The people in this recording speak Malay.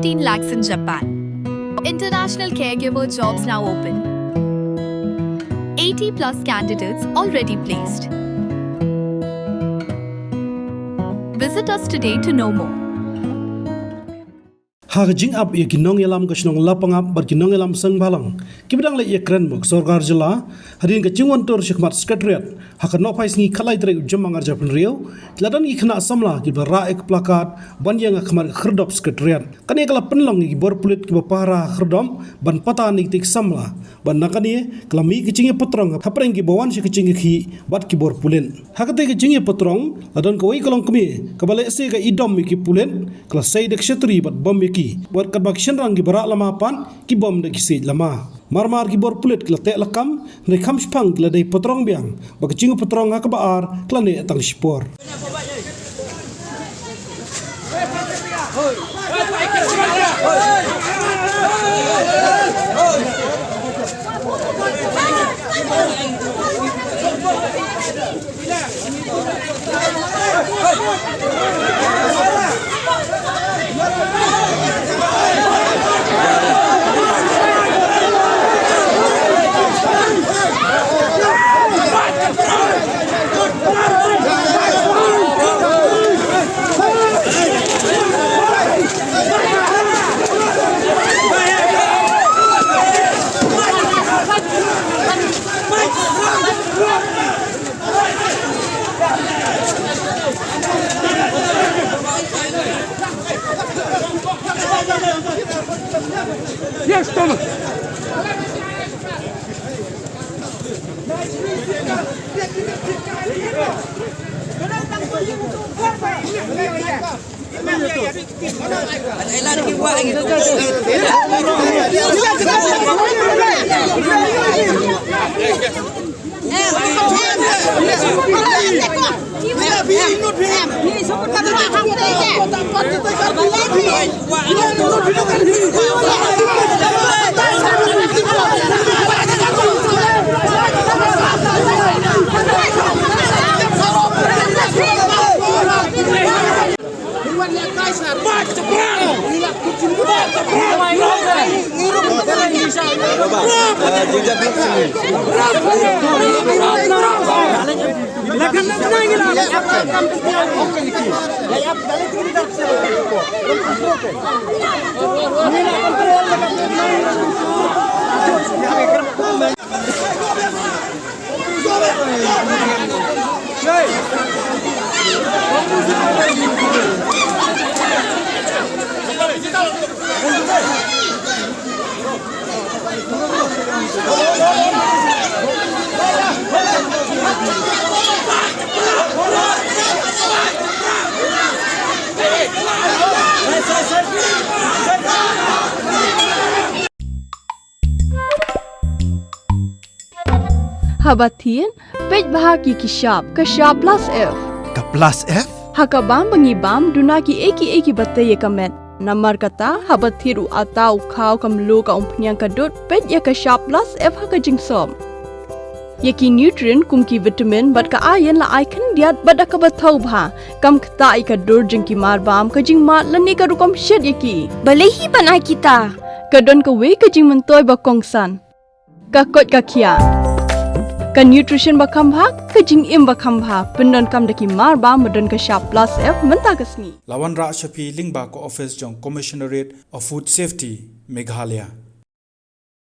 15 lakhs in Japan. International caregiver jobs now open. 80 plus candidates already placed. Visit us today to know more. Hagajing up ye kinong yalam kasnong lapangap bar kinong yalam sang balang kibidang le ye kren muk sorgar jila hadin ka jingwan tor shikmat sekretariat hakan no pais ngi khalai tre jamangar japan rio ladan gi khna samla ki bara ek plakat ban yang khmar khrdop sekretariat kani kala penlong gi bor pulit ki para khrdom ban pata ni tik samla ban nakani klami ki jinge potrong hapreng gi bawan shi ki jinge khi bat ki bor pulen hakate ki jinge potrong ladan ko wi kolong kmi kabale se ga idom mi ki pulen kala sai dek shetri bat bom mi ki buat kebakshan rangi berak lama pan ki bom de kisih lama marmar ki bor pulit kla te lakam ne kham spang kla dei potrong biang bak cing potrong ha kabar kla ne tang spor Yes, Thomas. Habatin, pej bahagi kishab, kashab plus F. Ka plus F? Hakabam bangibam dunaki eki bataye kamet. Namar kata habathiru atau kau kamlu ka umpnyang kadut pej ya kashab plus F haka jingsom. Yaki nutrient kumki vitamin bat ka ayan la icon diat bat ka bathau bha kam kta ka dur jingki marbam ka jing mat lani ka rukom shed yaki. Balehi banai kita. Kadon ka we ka jing mentoy ba kongsan. Ka kot ka kia. Ka nutrition bakam bhag ka jing im bakam bha pendon kam daki mar ba modon ka sharp plus F menta kasni Lawan Ra Shafi Lingba ko office jong commissionerate of food safety Meghalaya